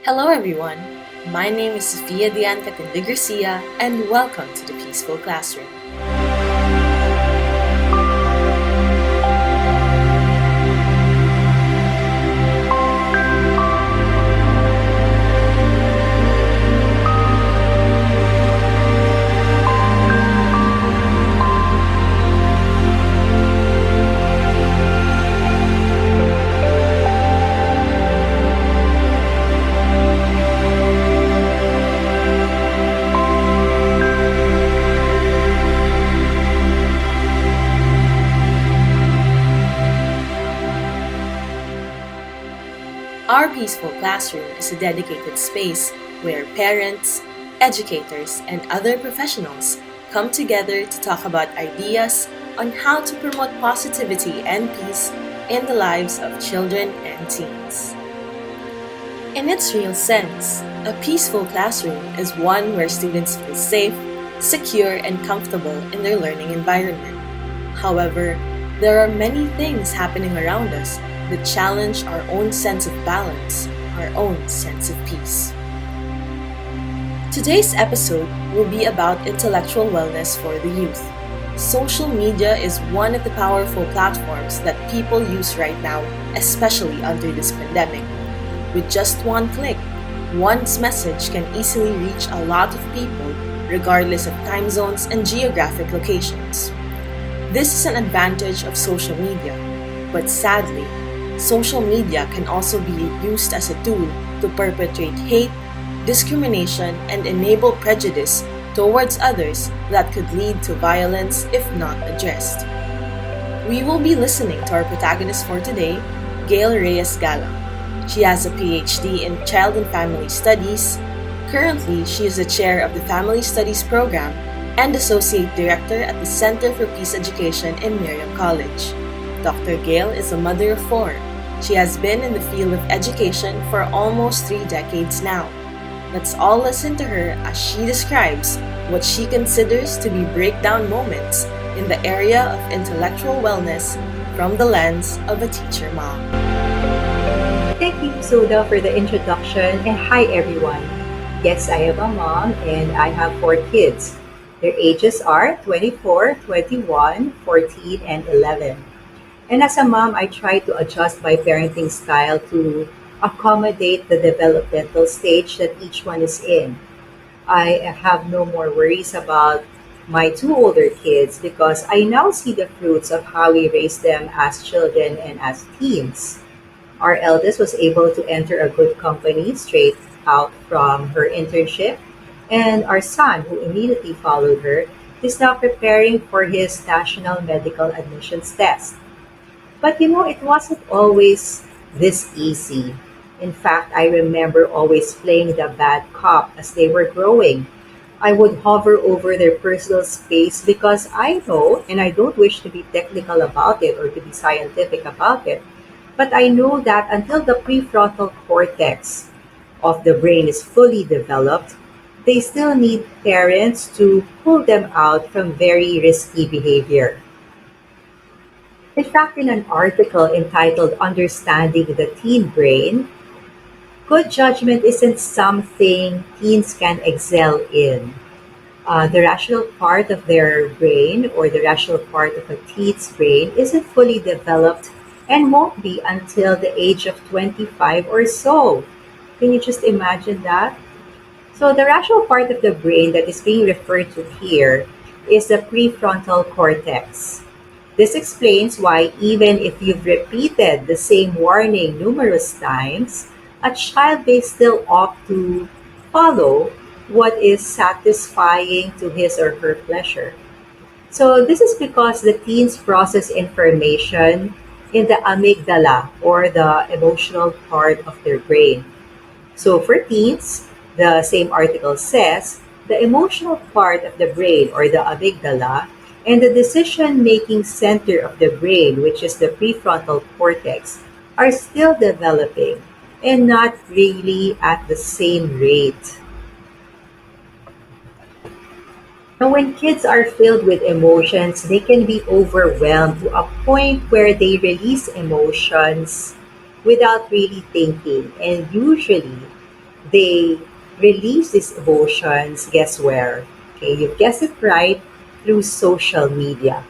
Hello everyone, my name is Sofia Dian Catindi Garcia and welcome to the Peaceful Classroom. Our Peaceful Classroom is a dedicated space where parents, educators, and other professionals come together to talk about ideas on how to promote positivity and peace in the lives of children and teens. In its real sense, a peaceful classroom is one where students feel safe, secure, and comfortable in their learning environment. However, there are many things happening around us that challenge our own sense of balance, our own sense of peace. Today's episode will be about intellectual wellness for the youth. Social media is one of the powerful platforms that people use right now, especially under this pandemic. With just one click, one's message can easily reach a lot of people, regardless of time zones and geographic locations. This is an advantage of social media, but sadly, social media can also be used as a tool to perpetrate hate, discrimination, and enable prejudice towards others that could lead to violence if not addressed. We will be listening to our protagonist for today, Gail Reyes Galang. She has a PhD in Child and Family Studies. Currently, she is the chair of the Family Studies program and associate director at the Center for Peace Education in Miriam College. Dr. Gail is a mother of 4. She has been in the field of education for almost 3 decades now. Let's all listen to her as she describes what she considers to be breakdown moments in the area of intellectual wellness from the lens of a teacher mom. Thank you, Soda, for the introduction, and hi everyone. Yes, I am a mom and I have 4 kids. Their ages are 24, 21, 14, and 11. And as a mom, I try to adjust my parenting style to accommodate the developmental stage that each one is in. I have no more worries about my 2 older kids because I now see the fruits of how we raised them as children and as teens. Our eldest was able to enter a good company straight out from her internship, and our son, who immediately followed her, is now preparing for his national medical admissions test. But it wasn't always this easy. In fact, I remember always playing the bad cop as they were growing. I would hover over their personal space because I know, and I don't wish to be technical about it or to be scientific about it, but I know that until the prefrontal cortex of the brain is fully developed, they still need parents to pull them out from very risky behavior. In fact, in an article entitled Understanding the Teen Brain, good judgment isn't something teens can excel in. The rational part of their brain or the rational part of a teen's brain isn't fully developed and won't be until the age of 25 or so. Can you just imagine that? So the rational part of the brain that is being referred to here is the prefrontal cortex. This explains why even if you've repeated the same warning numerous times, a child may still opt to follow what is satisfying to his or her pleasure. So this is because the teens process information in the amygdala or the emotional part of their brain. So for teens, the same article says, the emotional part of the brain or the amygdala and the decision-making center of the brain, which is the prefrontal cortex, are still developing and not really at the same rate. Now, when kids are filled with emotions, they can be overwhelmed to a point where they release emotions without really thinking. And usually, They release these emotions, guess where? Okay, you guessed it right, through social media.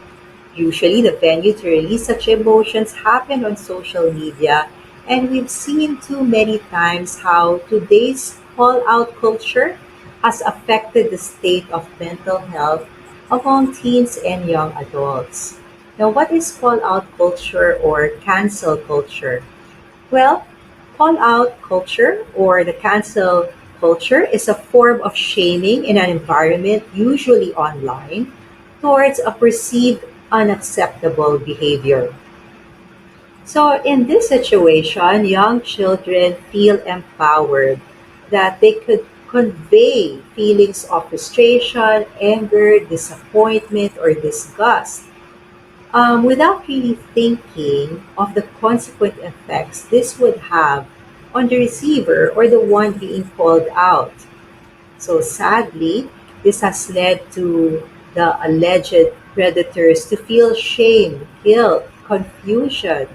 Usually, the venue to release such emotions happen on social media, and we've seen too many times how today's call out culture has affected the state of mental health among teens and young adults. Now, what is call out culture or cancel culture? Well, call out culture or the cancel culture is a form of shaming in an environment, usually online, towards a perceived unacceptable behavior. So, in this situation, young children feel empowered that they could convey feelings of frustration, anger, disappointment, or disgust without really thinking of the consequent effects this would have on the receiver or the one being called out. So sadly, this has led to the alleged predators to feel shame, guilt, confusion,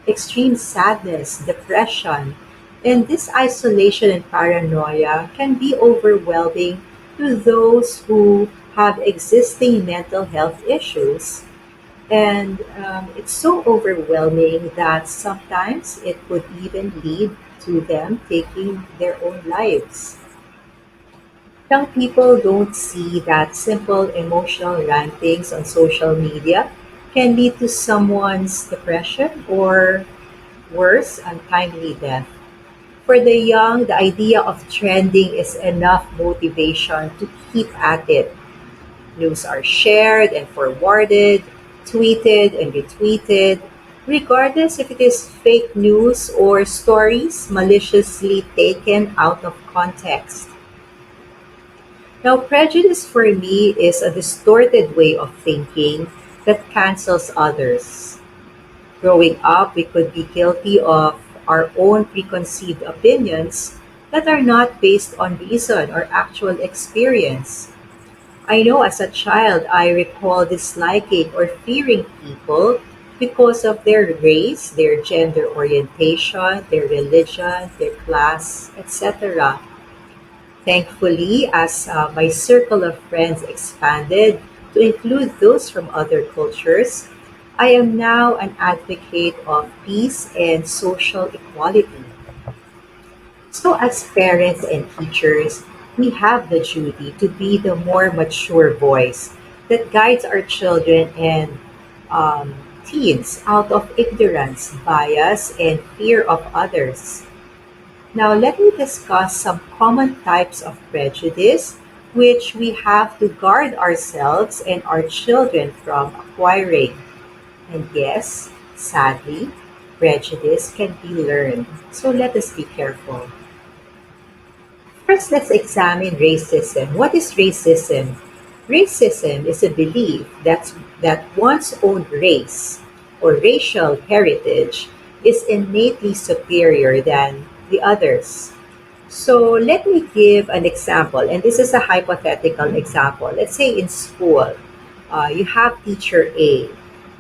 extreme sadness, depression, and this isolation and paranoia can be overwhelming to those who have existing mental health issues. And it's so overwhelming that sometimes it could even lead to them taking their own lives. Young people don't see that simple emotional rantings on social media can lead to someone's depression or worse, untimely death. For the young, the idea of trending is enough motivation to keep at it. News are shared and forwarded, tweeted and retweeted, regardless if it is fake news or stories maliciously taken out of context. Now, prejudice for me is a distorted way of thinking that cancels others. Growing up, we could be guilty of our own preconceived opinions that are not based on reason or actual experience. I know as a child, I recall disliking or fearing people because of their race, their gender orientation, their religion, their class, etc. Thankfully, as my circle of friends expanded to include those from other cultures, I am now an advocate of peace and social equality. So, as parents and teachers, we have the duty to be the more mature voice that guides our children and um, teens out of ignorance, bias, and fear of others. Now, let me discuss some common types of prejudice which we have to guard ourselves and our children from acquiring. And yes, sadly, prejudice can be learned. So let us be careful. First, let's examine racism. What is racism? Racism is a belief that one's own race or racial heritage is innately superior than the others. So let me give an example, and this is a hypothetical example. Let's say in school, you have teacher A.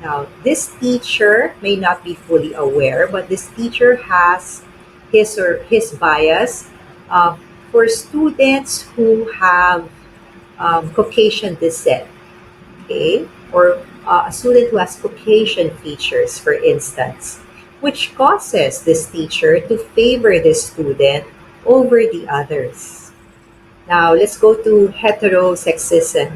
Now, this teacher may not be fully aware, but this teacher has his bias uh, for students who have Caucasian descent, okay, or a student who has Caucasian features, for instance, which causes this teacher to favor this student over the others. Now, let's go to heterosexism.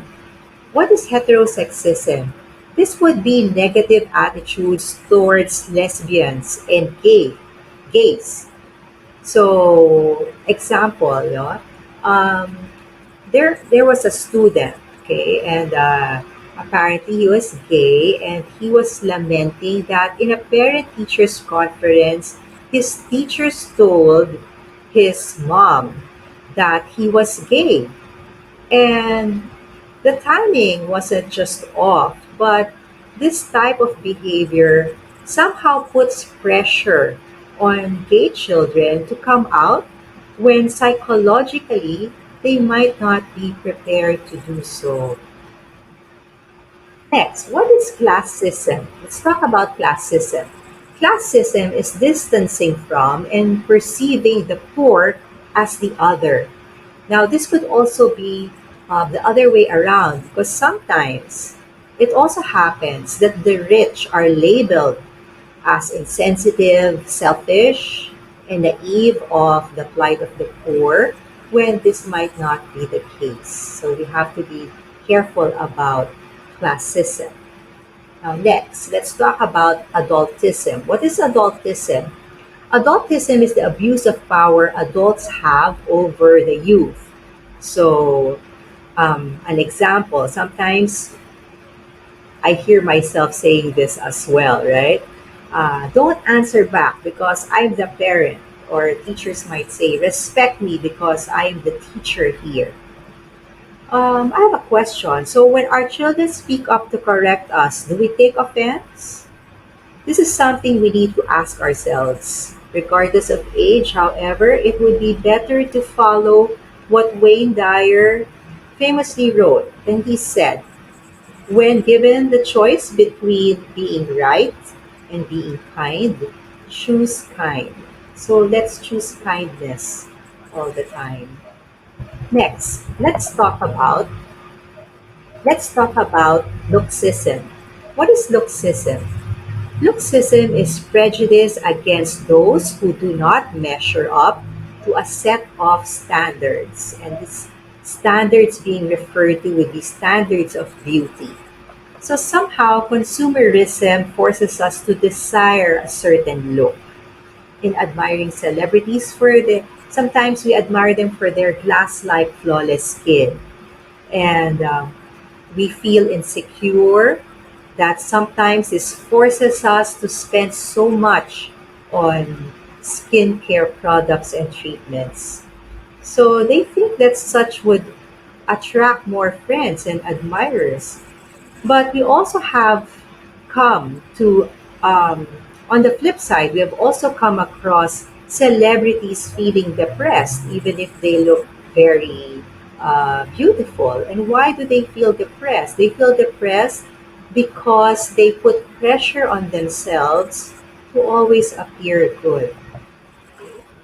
What is heterosexism? This would be negative attitudes towards lesbians and gays. So, example, no? um, there was a student, okay, and apparently he was gay, and he was lamenting that in a parent-teachers conference, his teachers told his mom that he was gay, and the timing wasn't just off, but this type of behavior somehow puts pressure on gay children to come out when psychologically they might not be prepared to do so. Next, what is classism? Let's talk about classism. Classism is distancing from and perceiving the poor as the other. Now, this could also be the other way around because sometimes it also happens that the rich are labeled as insensitive, selfish, and naive of the plight of the poor when this might not be the case. So we have to be careful about classism. Now, next, let's talk about adultism. What is adultism? Adultism is the abuse of power adults have over the youth. So, an example, sometimes I hear myself saying this as well, right? Don't answer back because I'm the parent. Or teachers might say, respect me because I'm the teacher here. I have a question. So, when our children speak up to correct us, do we take offense? This is something we need to ask ourselves. Regardless of age, however, it would be better to follow what Wayne Dyer famously wrote. And he said, when given the choice between being right and being kind, choose kind. So let's choose kindness all the time. Next, let's talk about luxism. What is luxism? Luxism is prejudice against those who do not measure up to a set of standards, and these standards being referred to would be standards of beauty. So somehow, consumerism forces us to desire a certain look. In admiring celebrities sometimes we admire them for their glass-like flawless skin, and we feel insecure that sometimes this forces us to spend so much on skincare products and treatments. So they think that such would attract more friends and admirers. But we also have come to, on the flip side, we have also come across celebrities feeling depressed, even if they look very beautiful. And why do they feel depressed? They feel depressed because they put pressure on themselves to always appear good.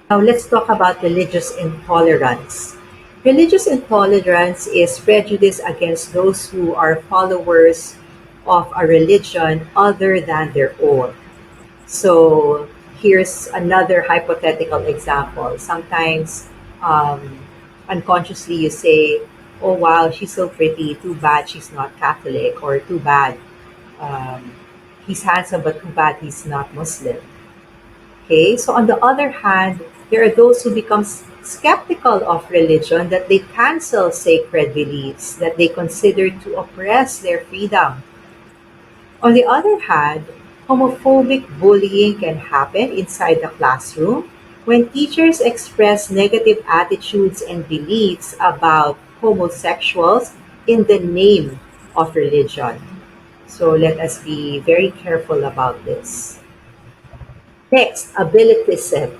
Now, let's talk about religious intolerance. Religious intolerance is prejudice against those who are followers of a religion other than their own. So, here's another hypothetical example. Sometimes, um, unconsciously, you say, oh, wow, she's so pretty. Too bad she's not Catholic, or too bad um, he's handsome, but too bad he's not Muslim. Okay, so on the other hand, there are those who become skeptical of religion, that they cancel sacred beliefs that they consider to oppress their freedom. On the other hand, homophobic bullying can happen inside the classroom when teachers express negative attitudes and beliefs about homosexuals in the name of religion. So let us be very careful about this. Next, abilitism.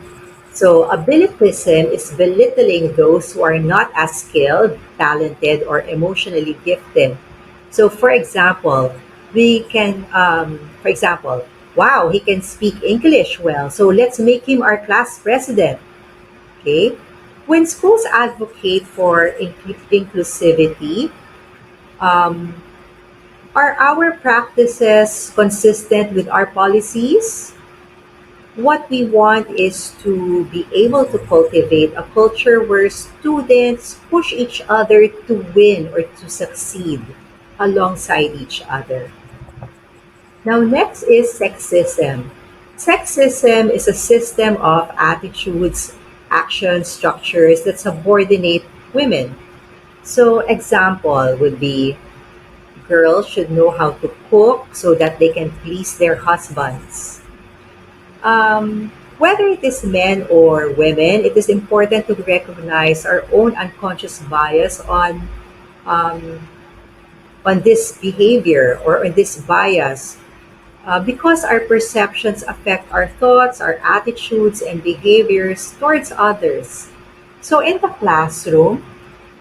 So, abilitism is belittling those who are not as skilled, talented, or emotionally gifted. So, for example, wow, he can speak English well, so let's make him our class president. Okay? When schools advocate for inclusivity, um, are our practices consistent with our policies? What we want is to be able to cultivate a culture where students push each other to win or to succeed alongside each other. Now, next is sexism. Sexism is a system of attitudes, actions, structures that subordinate women. So, example would be girls should know how to cook so that they can please their husbands. Whether it is men or women, it is important to recognize our own unconscious bias um, on this behavior or on this bias, because our perceptions affect our thoughts, our attitudes, and behaviors towards others. So, in the classroom,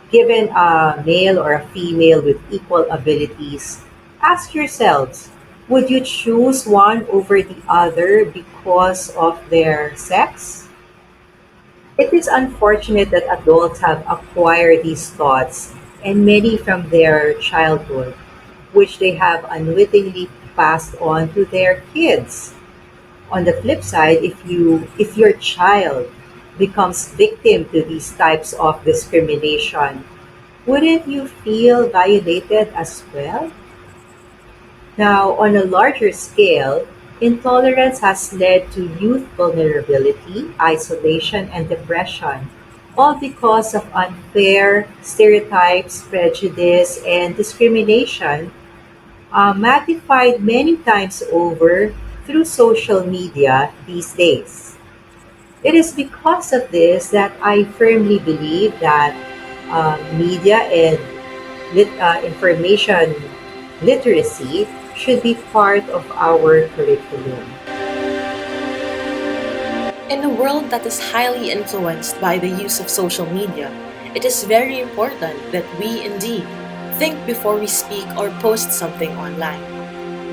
given a male or a female with equal abilities, ask yourselves, would you choose one over the other because of their sex? It is unfortunate that adults have acquired these thoughts, and many from their childhood, which they have unwittingly passed on to their kids. On the flip side, if your child becomes victim to these types of discrimination, wouldn't you feel violated as well? Now, on a larger scale, intolerance has led to youth vulnerability, isolation, and depression, all because of unfair stereotypes, prejudice, and discrimination, magnified many times over through social media these days. It is because of this that I firmly believe that media and information literacy should be part of our curriculum. In a world that is highly influenced by the use of social media, it is very important that we indeed think before we speak or post something online.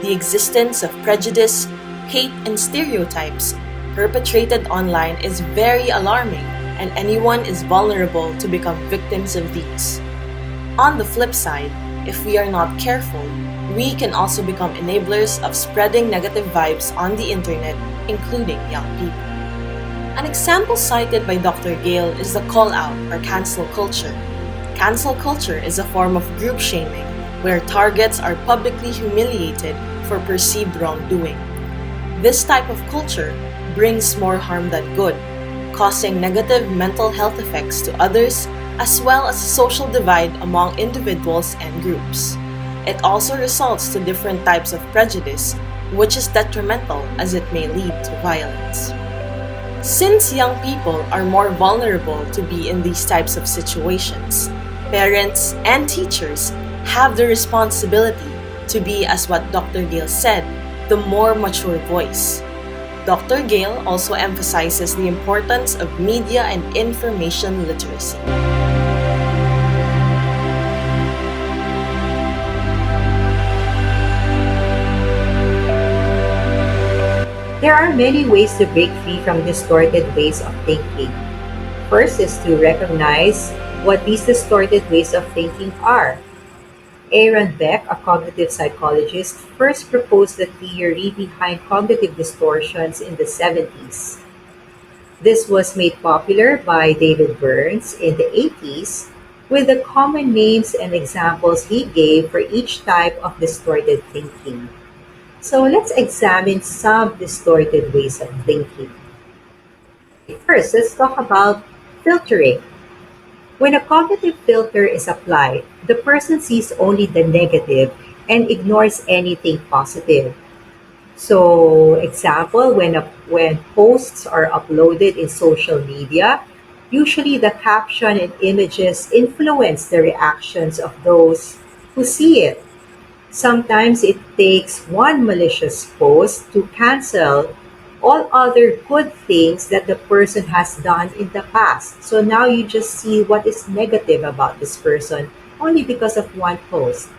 The existence of prejudice, hate, and stereotypes perpetrated online is very alarming, and anyone is vulnerable to become victims of these. On the flip side, if we are not careful, we can also become enablers of spreading negative vibes on the internet, including young people. An example cited by Dr. Gail is the call out or cancel culture. Cancel culture is a form of group shaming where targets are publicly humiliated for perceived wrongdoing. This type of culture brings more harm than good, causing negative mental health effects to others as well as a social divide among individuals and groups. It also results to different types of prejudice, which is detrimental as it may lead to violence. Since young people are more vulnerable to be in these types of situations, parents and teachers have the responsibility to be, as what Dr. Gail said, the more mature voice. Dr. Gail also emphasizes the importance of media and information literacy. There are many ways to break free from distorted ways of thinking. First is to recognize what these distorted ways of thinking are. Aaron Beck, a cognitive psychologist, first proposed the theory behind cognitive distortions in the 70s. This was made popular by David Burns in the 80s with the common names and examples he gave for each type of distorted thinking. So let's examine some distorted ways of thinking. First, let's talk about filtering. When a cognitive filter is applied, the person sees only the negative and ignores anything positive. So, example, when posts are uploaded in social media, usually the caption and images influence the reactions of those who see it. Sometimes it takes one malicious post to cancel all other good things that the person has done in the past. So now you just see what is negative about this person only because of one post.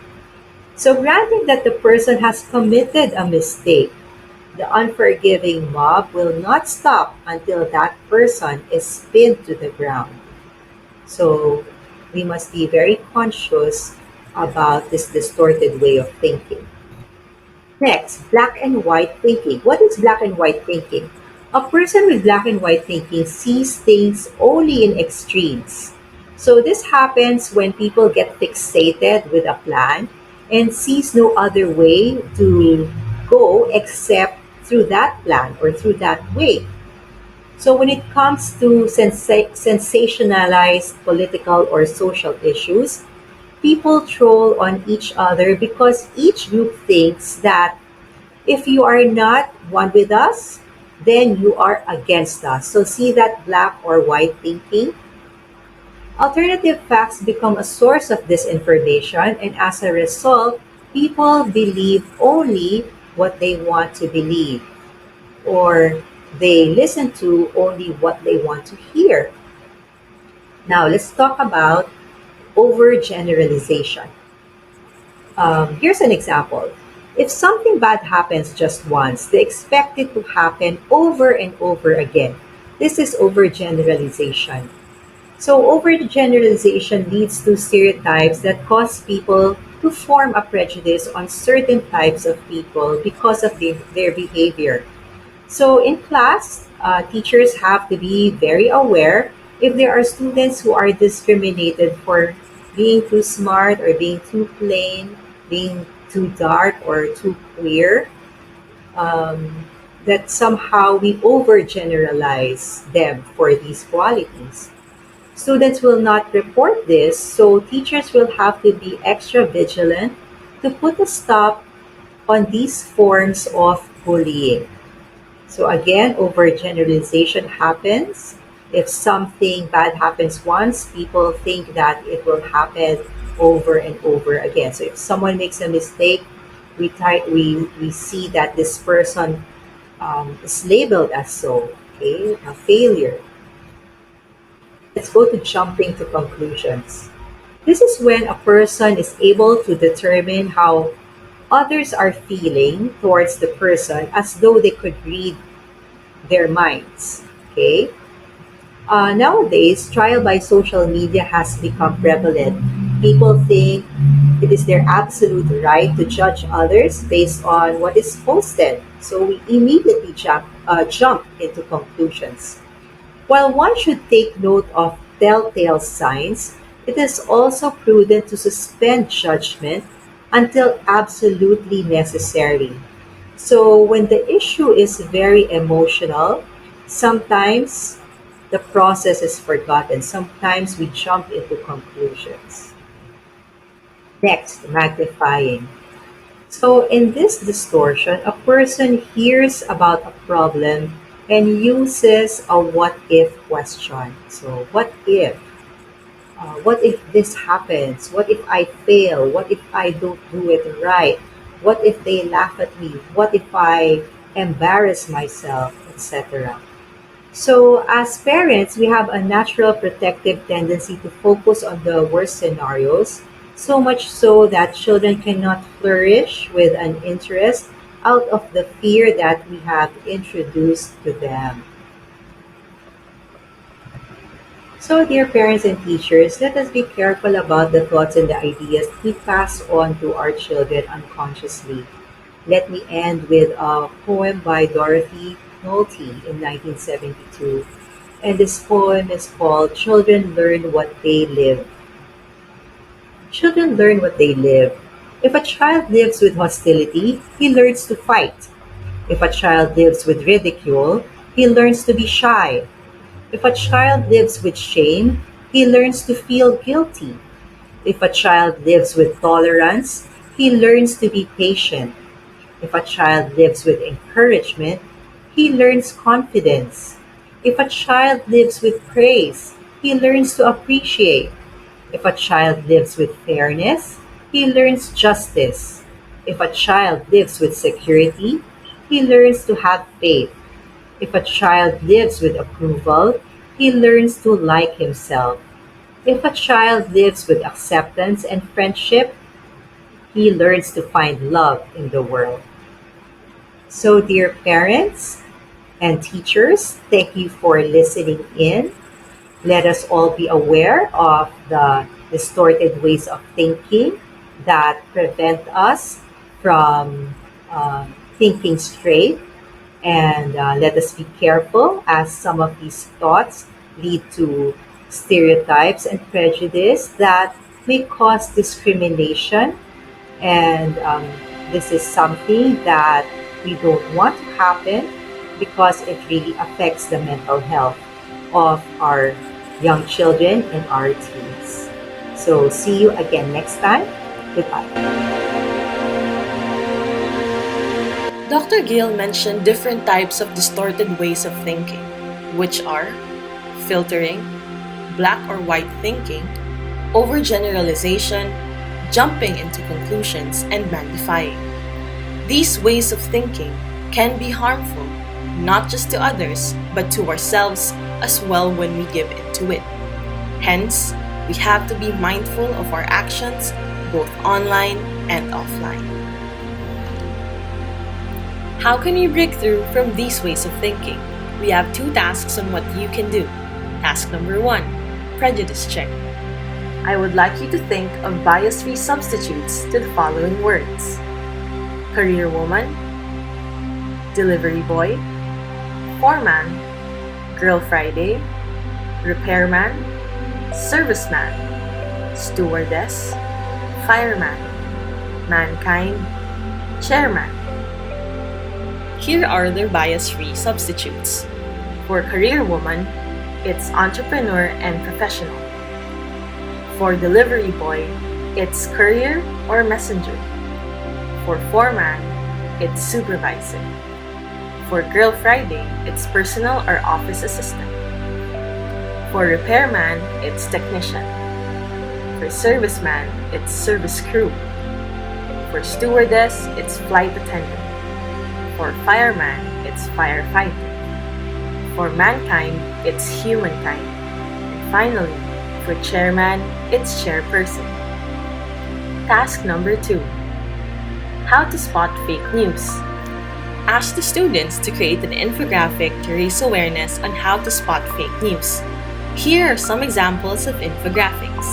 So granted that the person has committed a mistake, the unforgiving mob will not stop until that person is pinned to the ground. So we must be very conscious about this distorted way of thinking. Next, black and white thinking. What is black and white thinking? A person with black and white thinking sees things only in extremes. So this happens when people get fixated with a plan and sees no other way to go except through that plan or through that way. So when it comes to sensationalized political or social issues, people troll on each other because each group thinks that if you are not one with us, then you are against us. So see that black or white thinking? Alternative facts become a source of disinformation, and as a result, people believe only what they want to believe, or they listen to only what they want to hear. Now, let's talk about overgeneralization. Here's an example. If something bad happens just once, they expect it to happen over and over again. This is overgeneralization. So, overgeneralization leads to stereotypes that cause people to form a prejudice on certain types of people because of their behavior. So, in class, teachers have to be very aware if there are students who are discriminated for being too smart or being too plain, being too dark or too clear, um, that somehow we overgeneralize them for these qualities. Students will not report this, so teachers will have to be extra vigilant to put a stop on these forms of bullying. So again, overgeneralization happens. If something bad happens once, people think that it will happen over and over again. So if someone makes a mistake, we see that this person is labeled as so, okay, a failure. Let's go to jumping to conclusions. This is when a person is able to determine how others are feeling towards the person as though they could read their minds. Okay? Nowadays, trial by social media has become prevalent. People think it is their absolute right to judge others based on what is posted. So we immediately jump into conclusions. While one should take note of telltale signs, it is also prudent to suspend judgment until absolutely necessary. So, when the issue is very emotional, sometimes the process is forgotten. Sometimes we jump into conclusions. Next, magnifying. So, in this distortion, a person hears about a problem and uses a what if question. So, what if? What if this happens? What if I fail? What if I don't do it right? What if they laugh at me? What if I embarrass myself, etc.? So, as parents, we have a natural protective tendency to focus on the worst scenarios, so much so that children cannot flourish with an interest out of the fear that we have introduced to them. So, dear parents and teachers, let us be careful about the thoughts and the ideas we pass on to our children unconsciously. Let me end with a poem by Dorothy Nolte in 1972. And this poem is called Children Learn What They Live. Children learn what they live. If a child lives with hostility, he learns to fight. If a child lives with ridicule, he learns to be shy. If a child lives with shame, he learns to feel guilty. If a child lives with tolerance, he learns to be patient. If a child lives with encouragement, he learns confidence. If a child lives with praise, he learns to appreciate. If a child lives with fairness, he learns justice. If a child lives with security, he learns to have faith. If a child lives with approval, he learns to like himself. If a child lives with acceptance and friendship, he learns to find love in the world. So, dear parents and teachers, thank you for listening in. Let us all be aware of the distorted ways of thinking that prevent us from thinking straight. And let us be careful as some of these thoughts lead to stereotypes and prejudice that may cause discrimination. And this is something that we don't want to happen because it really affects the mental health of our young children and our teens. So, see you again next time. Goodbye. Dr. Gail mentioned different types of distorted ways of thinking, which are filtering, black or white thinking, overgeneralization, jumping into conclusions, and magnifying. These ways of thinking can be harmful, not just to others, but to ourselves as well when we give into it. Hence, we have to be mindful of our actions, both online and offline. How can we break through from these ways of thinking? We have two tasks on what you can do. Task number 1, prejudice check. I would like you to think of bias-free substitutes to the following words: career woman, delivery boy, foreman, girl Friday, repairman, serviceman, stewardess, fireman, mankind, chairman. Here are their bias-free substitutes. For career woman, it's entrepreneur and professional. For delivery boy, it's courier or messenger. For foreman, it's supervisor. For girl Friday, it's personal or office assistant. For repairman, it's technician. For serviceman, it's service crew. For stewardess, it's flight attendant. For fireman, it's firefighter. For mankind, it's humankind. And finally, for chairman, it's chairperson. Task number 2. How to spot fake news. Ask the students to create an infographic to raise awareness on how to spot fake news. Here are some examples of infographics.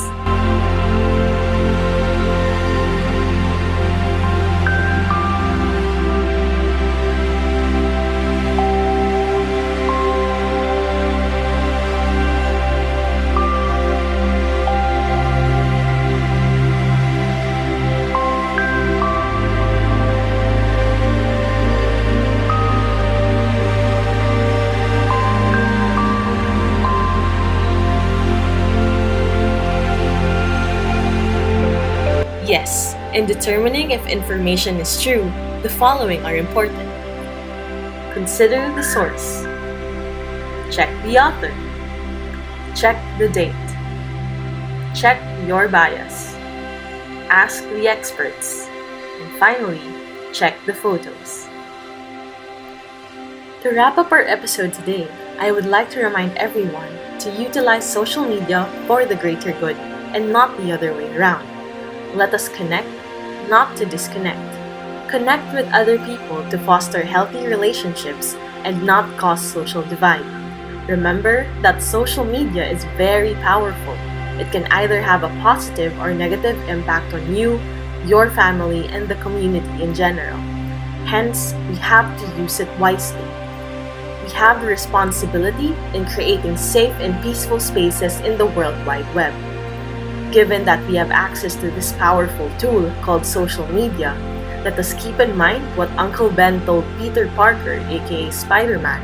Yes, in determining if information is true, the following are important. Consider the source. Check the author. Check the date. Check your bias. Ask the experts. And finally, check the photos. To wrap up our episode today, I would like to remind everyone to utilize social media for the greater good and not the other way around. Let us connect, not to disconnect. Connect with other people to foster healthy relationships and not cause social divide. Remember that social media is very powerful. It can either have a positive or negative impact on you, your family, and the community in general. Hence, we have to use it wisely. We have the responsibility in creating safe and peaceful spaces in the World Wide Web. Given that we have access to this powerful tool called social media, let us keep in mind what Uncle Ben told Peter Parker, aka Spider-Man: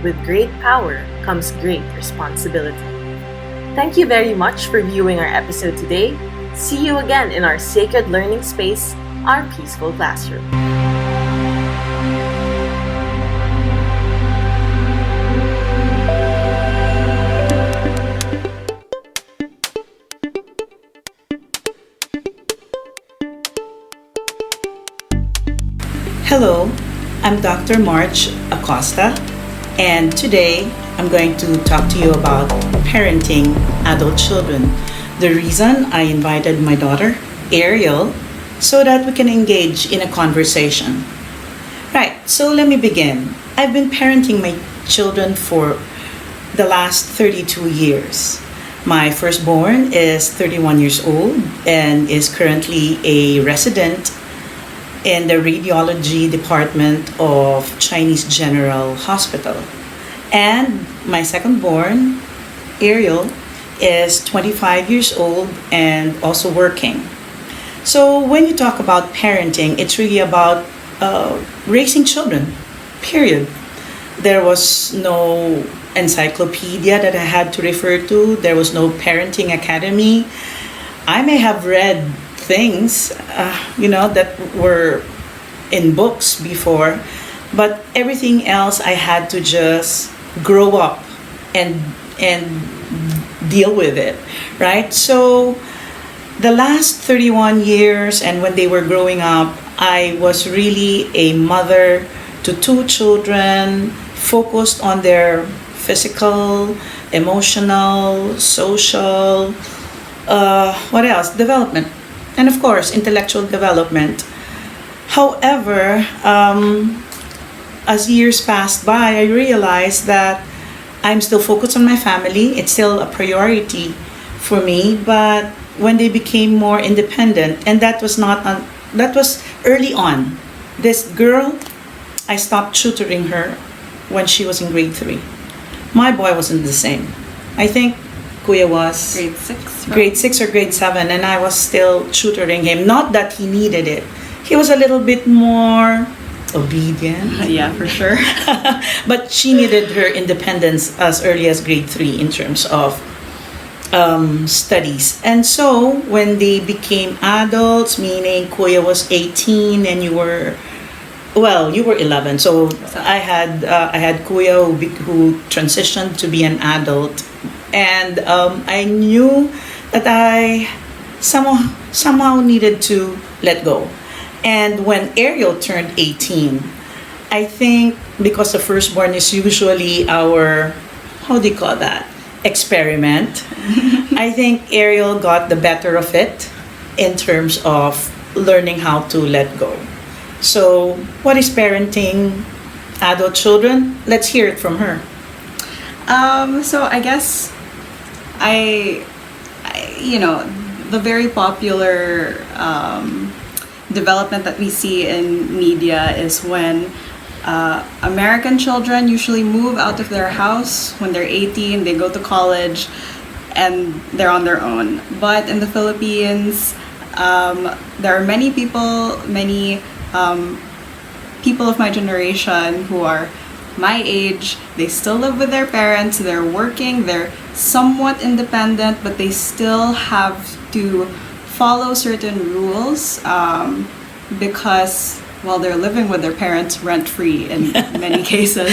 with great power comes great responsibility. Thank you very much for viewing our episode today. See you again in our sacred learning space, our peaceful classroom. Hello, I'm Dr. March Acosta, and today I'm going to talk to you about parenting adult children. The reason I invited my daughter, Ariel, so that we can engage in a conversation. Right, so let me begin. I've been parenting my children for the last 32 years. My firstborn is 31 years old and is currently a resident in the radiology department of Chinese General Hospital. And my second-born, Ariel, is 25 years old and also working. So when you talk about parenting, it's really about raising children, period. There was no encyclopedia that I had to refer to. There was no parenting academy. I may have read things, that were in books before, but everything else I had to just grow up and deal with it, right? So the last 31 years and when they were growing up, I was really a mother to two children, focused on their physical, emotional, social, development. And of course, intellectual development. However, as years passed by, I realized that I'm still focused on my family. It's still a priority for me. But when they became more independent, and that was not that was early on. This girl, I stopped tutoring her when she was in grade 3. My boy wasn't the same. I think Kuya was Grade 6. Right? grade 6 or grade 7, and I was still tutoring him. Not that he needed it. He was a little bit more obedient. Yeah, for sure. But she needed her independence as early as grade 3 in terms of studies. And so when they became adults, meaning Kuya was 18 and you were 11. So I had Kuya who transitioned to be an adult, and I knew that I somehow needed to let go. And when Ariel turned 18, I think because the firstborn is usually our, how do you call that, experiment, I think Ariel got the better of it in terms of learning how to let go. So, what is parenting adult children? Let's hear it from her. So I guess I the very popular development that we see in media is when American children usually move out of their house when they're 18, they go to college, and they're on their own. But in the Philippines, there are many people of my generation who are my age. They still live with their parents, they're working, they're somewhat independent, but they still have to follow certain rules because they're living with their parents rent-free in many cases.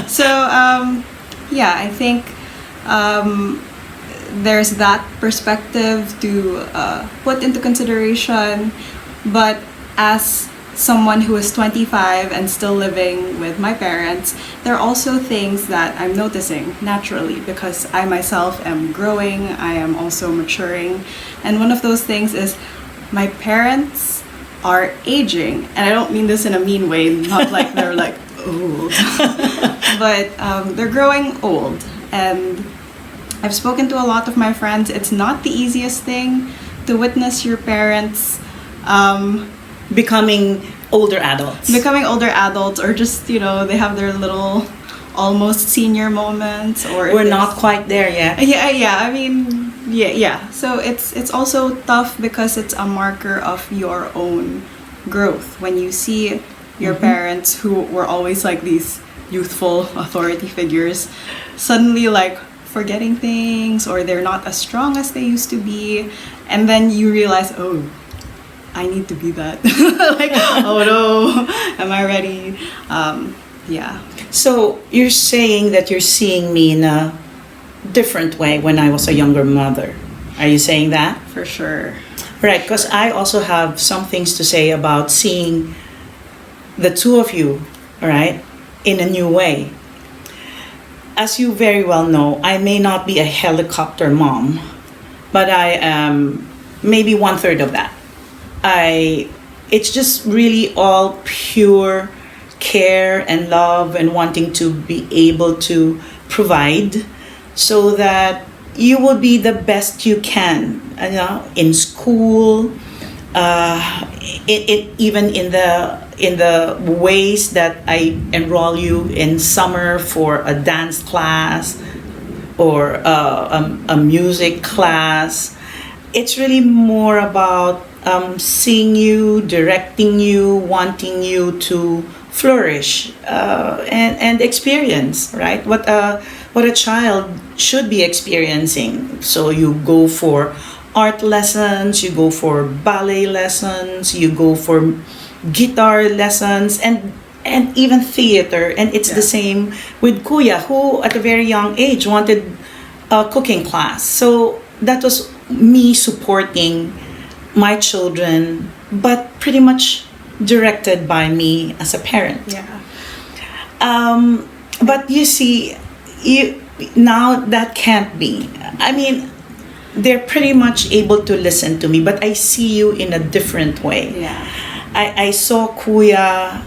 So I think there's that perspective to put into consideration. But as someone who is 25 and still living with my parents, there are also things that I'm noticing naturally because I myself am growing, I am also maturing. And one of those things is my parents are aging. And I don't mean this in a mean way, not like they're like, old. But they're growing old. And I've spoken to a lot of my friends. It's not the easiest thing to witness your parents Becoming older adults. Or just, they have their little almost senior moments, or We're not quite there yet. So it's also tough because it's a marker of your own growth when you see your parents who were always like these youthful authority figures suddenly like forgetting things, or they're not as strong as they used to be, and then you realize, oh, I need to be that. Like, oh no, am I ready? So you're saying that you're seeing me in a different way when I was a younger mother. Are you saying that? For sure. Right, because I also have some things to say about seeing the two of you, all right, in a new way. As you very well know, I may not be a helicopter mom, but I am maybe 1/3 of that. It's just really all pure care and love and wanting to be able to provide so that you will be the best you can, in school, even in the ways that I enroll you in summer for a dance class or a music class. It's really more about seeing you, directing you, wanting you to flourish and experience, right? What a child should be experiencing. So you go for art lessons, you go for ballet lessons, you go for guitar lessons, and even theater. And it's the same with Kuya, who at a very young age wanted a cooking class. So that was me supporting my children, but pretty much directed by me as a parent. But you see, now that can't be. I mean, they're pretty much able to listen to me, but I see you in a different way. I saw Kuya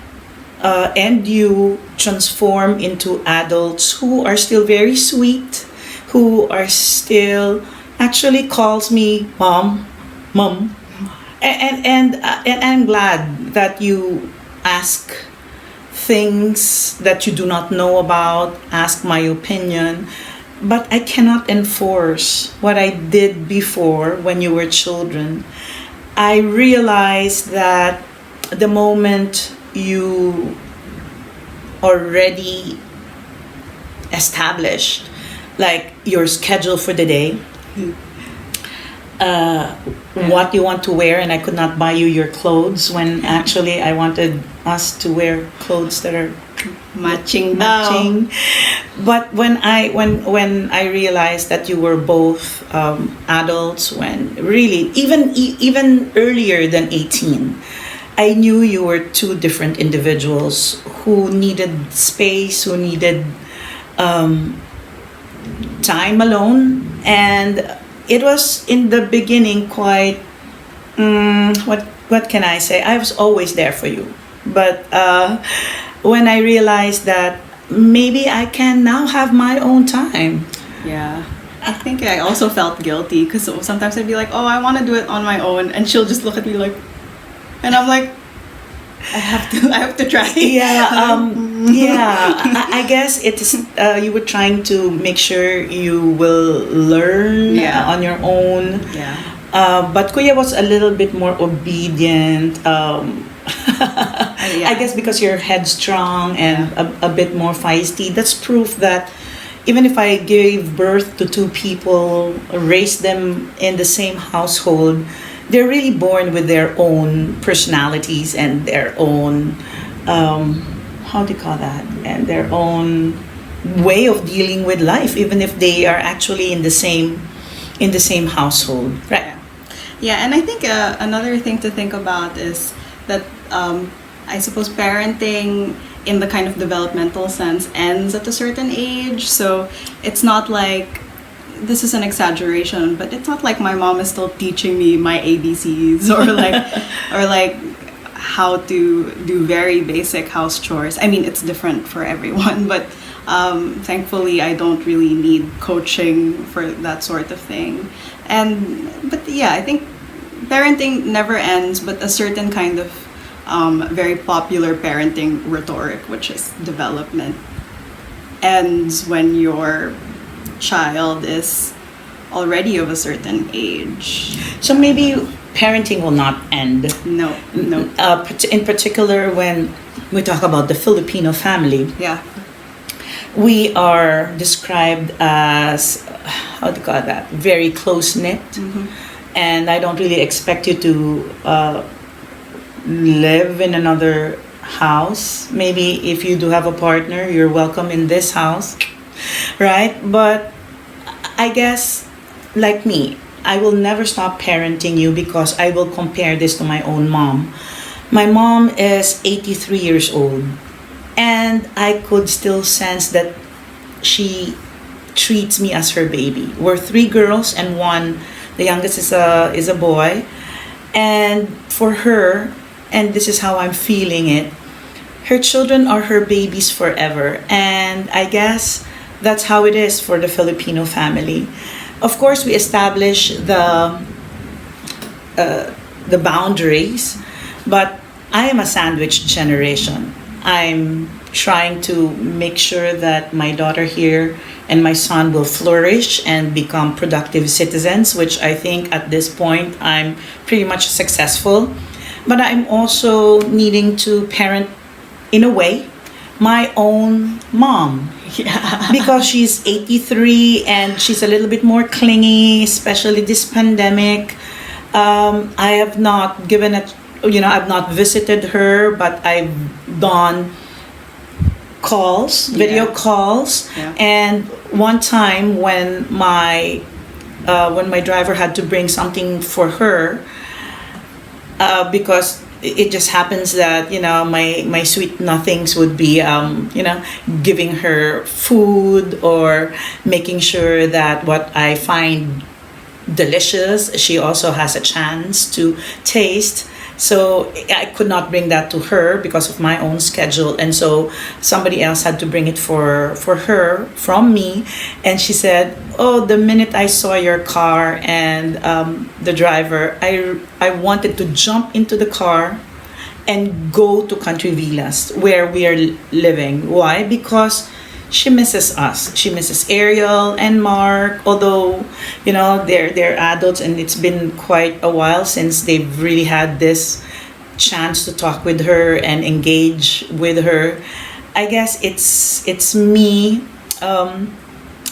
and you transform into adults who are still very sweet, who are still actually calls me mom, and I'm glad that you ask things that you do not know about, ask my opinion, but I cannot enforce what I did before when you were children. I realized that the moment you already established like your schedule for the day, what you want to wear, and I could not buy you your clothes when actually I wanted us to wear clothes that are Matching. But when I realized that you were both adults, when really even earlier than 18, I knew you were two different individuals who needed space, who needed time alone, and it was in the beginning quite what can I say? I was always there for you, but when I realized that maybe I can now have my own time. Yeah. I think I also felt guilty because sometimes I'd be like, oh, I want to do it on my own. And she'll just look at me like, and I'm like, I have to try. Yeah, I guess it is. You were trying to make sure you will learn on your own. Yeah. But Kuya was a little bit more obedient. I guess because you're headstrong and a bit more feisty. That's proof that even if I gave birth to two people, raised them in the same household, they're really born with their own personalities and their own, how do you call that? And their own way of dealing with life, even if they are actually in the same household. Right. Yeah, and I think another thing to think about is that I suppose parenting in the kind of developmental sense ends at a certain age. So it's not like, this is an exaggeration, but it's not like my mom is still teaching me my ABCs or like how to do very basic house chores. I mean, it's different for everyone, but thankfully I don't really need coaching for that sort of thing. But yeah, I think parenting never ends, but a certain kind of very popular parenting rhetoric, which is development, ends when your child is already of a certain age. So maybe parenting will not end. No. In particular, when we talk about the Filipino family, Yeah. we are described as, how do you call that, very close-knit. Mm-hmm. And I don't really expect you to live in another house. Maybe if you do have a partner, you're welcome in this house, right? But I guess, like me, I will never stop parenting you because I will compare this to my own mom. My mom is 83 years old, and I could still sense that she treats me as her baby. We're three girls and one, the youngest is a boy, and for her, and this is how I'm feeling it, her children are her babies forever. And I guess that's how it is for the Filipino family. Of course, we establish the boundaries, but I am a sandwich generation. I'm trying to make sure that my daughter here and my son will flourish and become productive citizens, which I think at this point I'm pretty much successful. But I'm also needing to parent, in a way, my own mom. Yeah. Because she's 83 and she's a little bit more clingy, especially this pandemic. I have not given it, I've not visited her, but I've done calls, video calls. Yeah. And one time when my driver had to bring something for her, because it just happens that my sweet nothings would be giving her food or making sure that what I find delicious she also has a chance to taste. So I could not bring that to her because of my own schedule, and so somebody else had to bring it for her from me. And she said, "Oh, the minute I saw your car and the driver, I wanted to jump into the car and go to Country Villas where we are living. Why? Because she misses us. She misses Ariel and Mark, although, they're adults and it's been quite a while since they've really had this chance to talk with her and engage with her. I guess it's me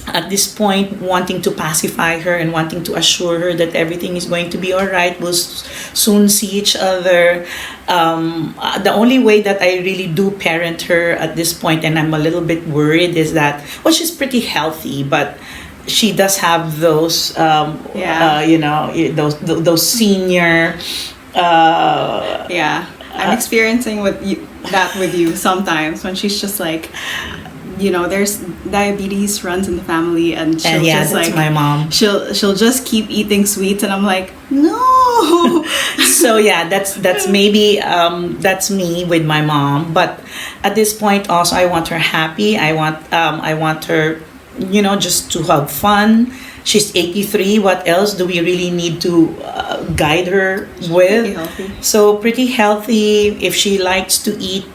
at this point wanting to pacify her and wanting to assure her that everything is going to be all right. We'll soon see each other. The only way that I really do parent her at this point, and I'm a little bit worried, is that, well, she's pretty healthy, but she does have those, those senior. I'm experiencing that with you sometimes when she's just like, there's diabetes runs in the family, and she'll just that's like my mom. She'll just keep eating sweets, and I'm like, no. So that's maybe that's me with my mom. But at this point, also I want her happy. I want her, just to have fun. She's 83. What else do we really need to guide her with? Pretty healthy. So pretty healthy. If she likes to eat,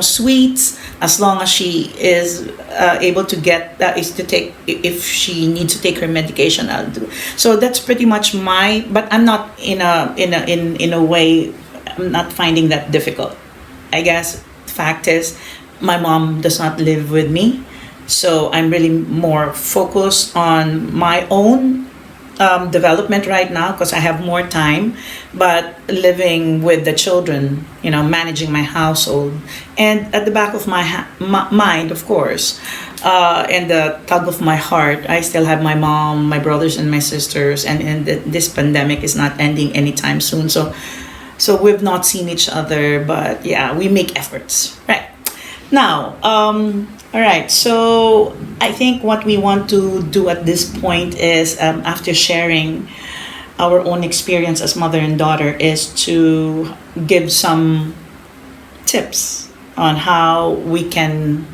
sweets, as long as she is able to get if she needs to take her medication, I'll do. So that's pretty much but I'm not in a way, I'm not finding that difficult. I guess fact is, my mom does not live with me, so I'm really more focused on my own development right now because I have more time, but living with the children, managing my household, and at the back of my mind, of course, and the tug of my heart, I still have my mom, my brothers, and my sisters, and this pandemic is not ending anytime soon. So we've not seen each other, but yeah, we make efforts. Right now, all right, so I think what we want to do at this point is, after sharing our own experience as mother and daughter, is to give some tips on how we can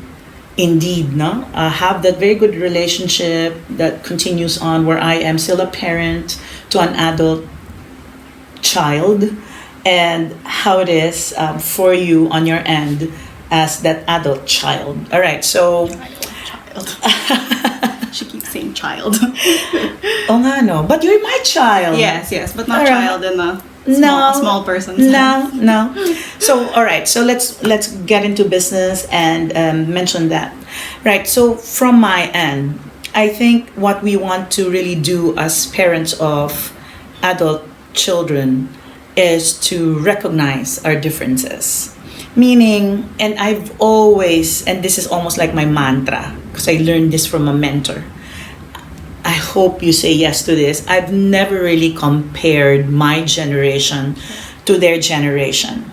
indeed have that very good relationship that continues on, where I am still a parent to an adult child, and how it is for you on your end as that adult child. All right, so Child. She keeps saying child. oh nga, no, but you're my child. Yes, but not All right. child in a small person sense. No. So all right, so let's get into business and mention that. Right, so from my end, I think what we want to really do as parents of adult children is to recognize our differences. Meaning, and I've always, and this is almost like my mantra, because I learned this from a mentor. I hope you say yes to this. I've never really compared my generation to their generation.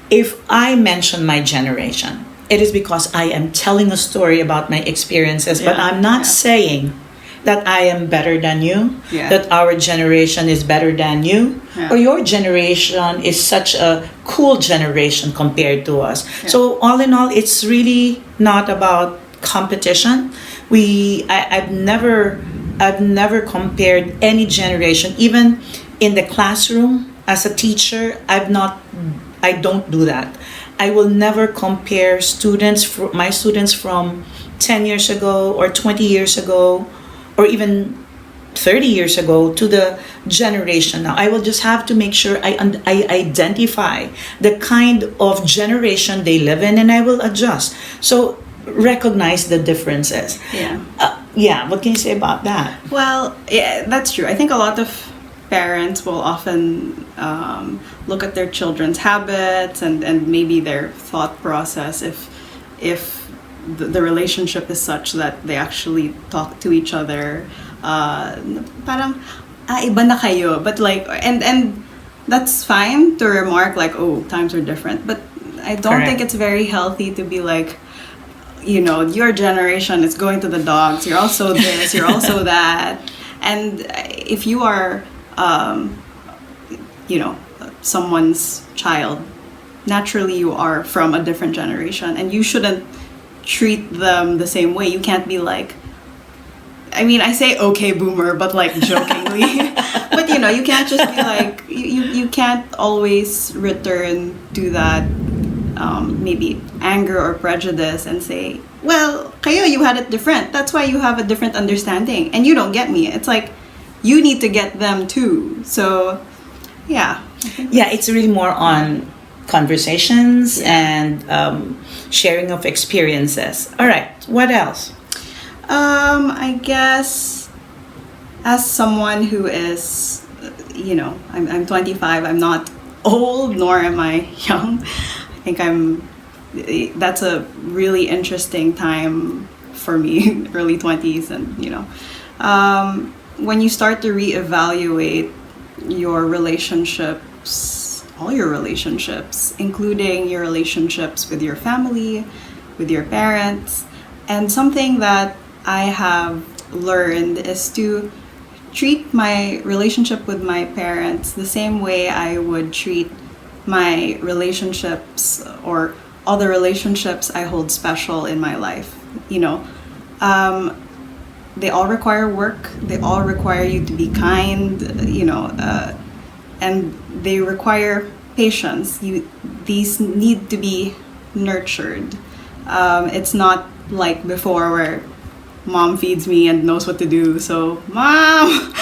If I mention my generation, it is because I am telling a story about my experiences, but I'm not saying that I am better than you, that our generation is better than you, or your generation is such a cool generation compared to us. So all in all, it's really not about competition. I've never compared any generation, even in the classroom as a teacher. I don't do that. I will never compare my students from 10 years ago or 20 years ago or even 30 years ago to the generation now. I will just have to make sure I identify the kind of generation they live in, and I will adjust. So recognize the differences. What can you say about that? Well, yeah, that's true. I think a lot of parents will often look at their children's habits and maybe their thought process if the relationship is such that they actually talk to each other. Parang iba na kayo, but like and that's fine to remark like, oh, times are different, but I don't think it's very healthy to be like, your generation is going to the dogs, you're also this, you're also that. And if you are someone's child, naturally you are from a different generation, and you shouldn't treat them the same way. You can't be like, I mean, I say okay boomer, but like jokingly. But you can't just be like, you can't always return to that maybe anger or prejudice and say, well, kayo, you had it different. That's why you have a different understanding and you don't get me. It's like, you need to get them too. So, yeah. Yeah, it's really more on conversations and sharing of experiences. All right, what else? I guess as someone who is, I'm 25, I'm not old nor am I young. I think that's a really interesting time for me, early 20s, and when you start to reevaluate your relationships, all your relationships, including your relationships with your family, with your parents. And something that I have learned is to treat my relationship with my parents the same way I would treat my relationships or other relationships I hold special in my life. They all require work. They all require you to be kind, and they require patience. These need to be nurtured. It's not like before where mom feeds me and knows what to do. So, mom,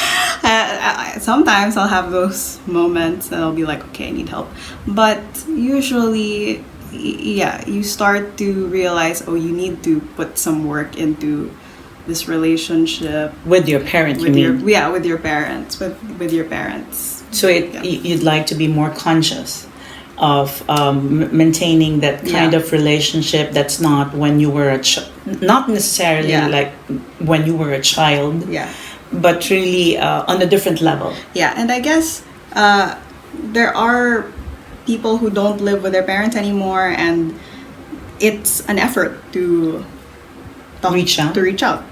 sometimes I'll have those moments and I'll be like, okay, I need help. But usually, yeah, you start to realize, oh, you need to put some work into this relationship With your parent, with you mean? with your parents, with your parents. So you'd like to be more conscious of maintaining that kind of relationship that's not when you were not necessarily like when you were a child, but really on a different level. Yeah, and I guess there are people who don't live with their parents anymore, and it's an effort to reach out,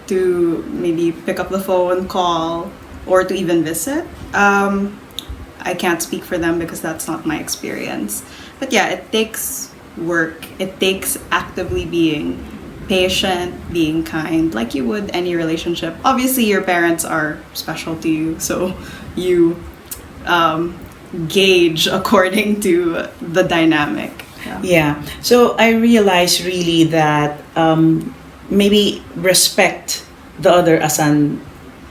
to maybe pick up the phone, call, or to even visit. I can't speak for them because that's not my experience. But yeah, it takes work. It takes actively being patient, being kind, like you would any relationship. Obviously, your parents are special to you, so you gauge according to the dynamic. Yeah. So I realized really that maybe respect the other as an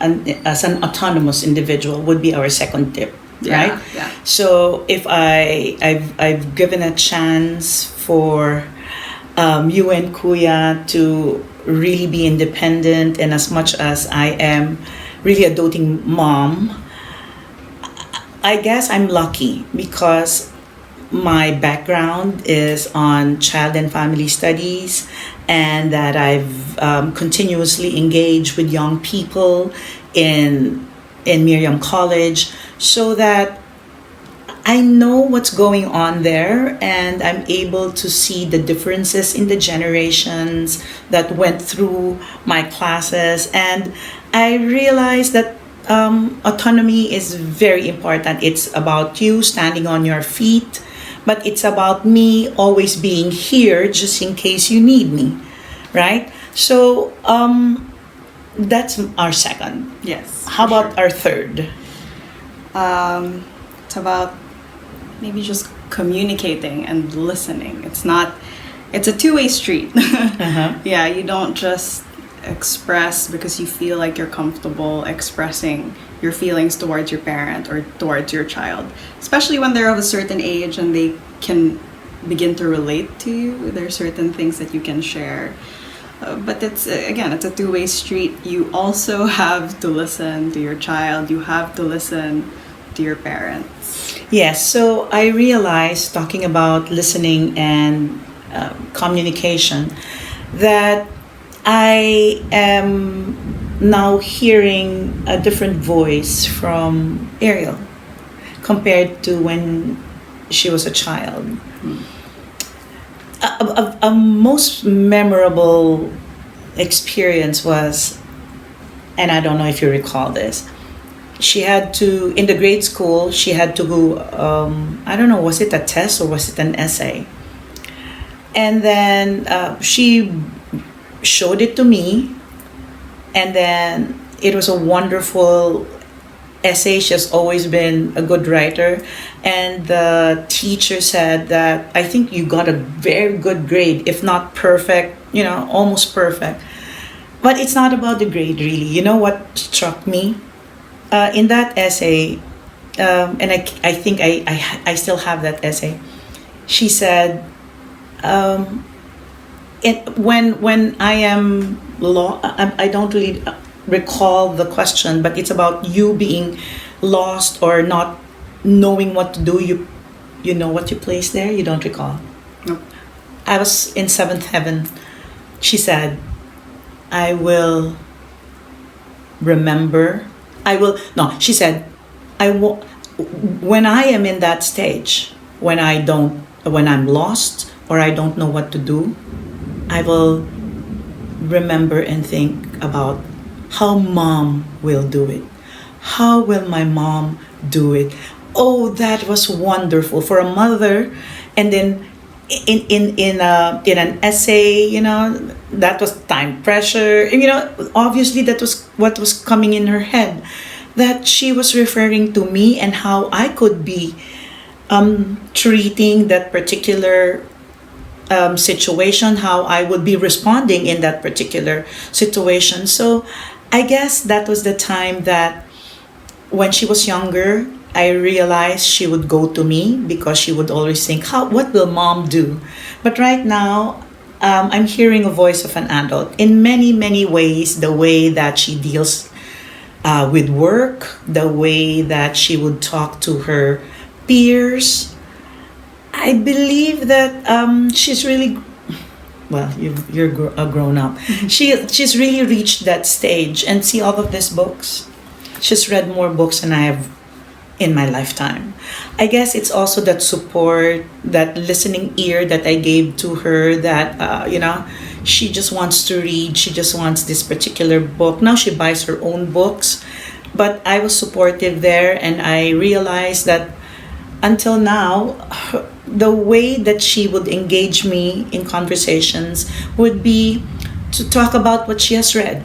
autonomous individual would be our second tip, right? Yeah. So if I've given a chance for you and Kuya to really be independent, and as much as I am really a doting mom, I guess I'm lucky because my background is on child and family studies, and that I've continuously engaged with young people in Miriam College, so that I know what's going on there, and I'm able to see the differences in the generations that went through my classes. And I realized that autonomy is very important. It's about you standing on your feet, but it's about me always being here just in case you need me, right? So that's our second. Yes. How about our third? It's about maybe just communicating and listening. It's a two-way street. Yeah, you don't just express because you feel like you're comfortable expressing your feelings towards your parent or towards your child, especially when they're of a certain age and they can begin to relate to you. There are certain things that you can share. But it's a two-way street. You also have to listen to your child. You have to listen to your parents. Yes, so I realized, talking about listening and communication, that I am now hearing a different voice from Ariel compared to when she was a child. A most memorable experience was, and I don't know if you recall this, she had to, in the grade school, she had to go, I don't know, was it a test or was it an essay? And then she showed it to me, and then it was a wonderful essay. She has always been a good writer, and the teacher said that I think you got a very good grade, if not perfect, almost perfect. But it's not about the grade, really. You know what struck me? In that essay, and I think I still have that essay, she said, when I am I don't really recall the question, but it's about you being lost or not knowing what to do. You know what you place there. You don't recall. Nope. I was in seventh heaven. She said, I will remember. She said, I will, when I am in that stage, when I'm lost or I don't know what to do, I will remember and think about how mom will do it. How will my mom do it? Oh, that was wonderful for a mother. And then in an essay, that was time pressure. Obviously that was what was coming in her head, that she was referring to me and how I could be treating that particular situation, how I would be responding in that particular situation. So I guess that was the time that when she was younger, I realized she would go to me because she would always think, what will mom do? But right now, I'm hearing a voice of an adult in many, many ways. The way that she deals with work, the way that she would talk to her peers. I believe that she's really, well, you're a grown up. She's really reached that stage, and see all of these books. She's read more books than I have in my lifetime. I guess it's also that support, that listening ear that I gave to her, that, she just wants to read. She just wants this particular book. Now she buys her own books. But I was supportive there, and I realized that until now, the way that she would engage me in conversations would be to talk about what she has read,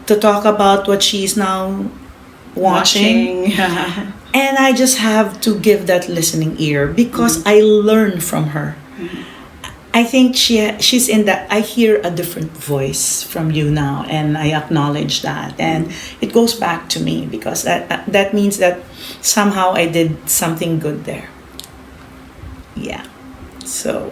to talk about what she is now watching. And I just have to give that listening ear because I learn from her. I think she's in that. I hear a different voice from you now, and I acknowledge that, and it goes back to me because that means that somehow I did something good there. Yeah. So,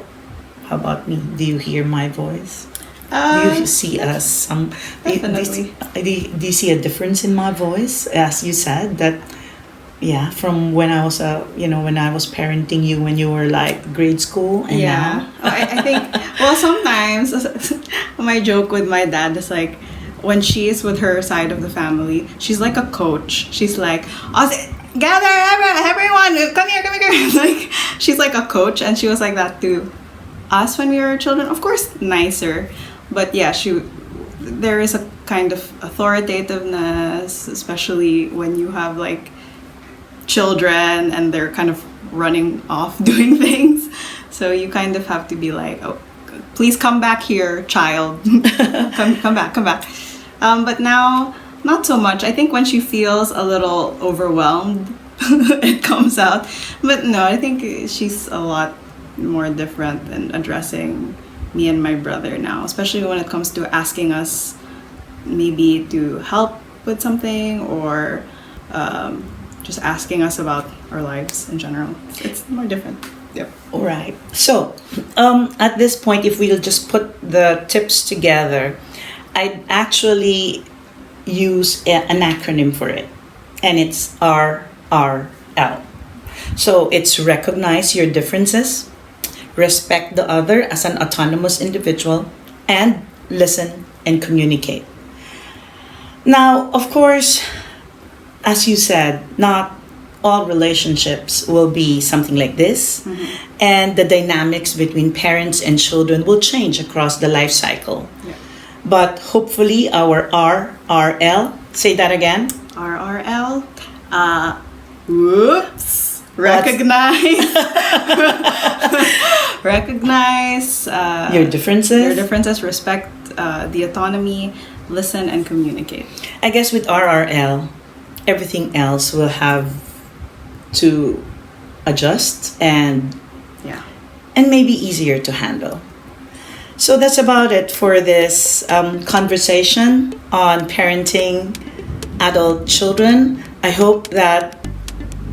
how about me? Do you hear my voice? Do you see us? Definitely. Do you see a difference in my voice? As you said that. Yeah, from when I was, when I was parenting you when you were like grade school and now. I think, well, sometimes my joke with my dad is like, when she's with her side of the family, she's like a coach. She's like, gather everyone, come here. Like, she's like a coach, and she was like that to us when we were children. Of course, nicer, but yeah, there is a kind of authoritativeness, especially when you have like children and they're kind of running off doing things, so you kind of have to be like, oh, please come back here, child. come back. But now not so much. I think when she feels a little overwhelmed it comes out, but no, I think she's a lot more different in addressing me and my brother now, especially when it comes to asking us maybe to help with something or just asking us about our lives in general. It's more different. Yep. All right. So, at this point, if we'll just put the tips together, I'd actually use an acronym for it, and it's RRL. So, it's recognize your differences, respect the other as an autonomous individual, and listen and communicate. Now, of course, as you said, not all relationships will be something like this, and the dynamics between parents and children will change across the life cycle. But hopefully our RRL, say that again. RRL well. Whoops. Recognize Your differences. respect the autonomy, listen and communicate. I guess with RRL, everything else will have to adjust and Yeah. maybe easier to handle. So that's about it for this conversation on parenting adult children. I hope that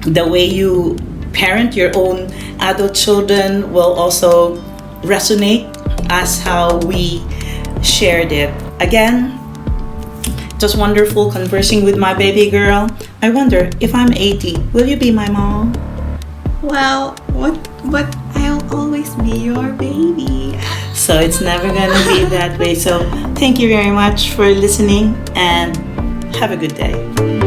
the way you parent your own adult children will also resonate as how we shared it. Again, it was wonderful conversing with my baby girl. I wonder if I'm 80, will you be my mom? Well, what I'll always be your baby. So it's never gonna be that way. So thank you very much for listening and have a good day.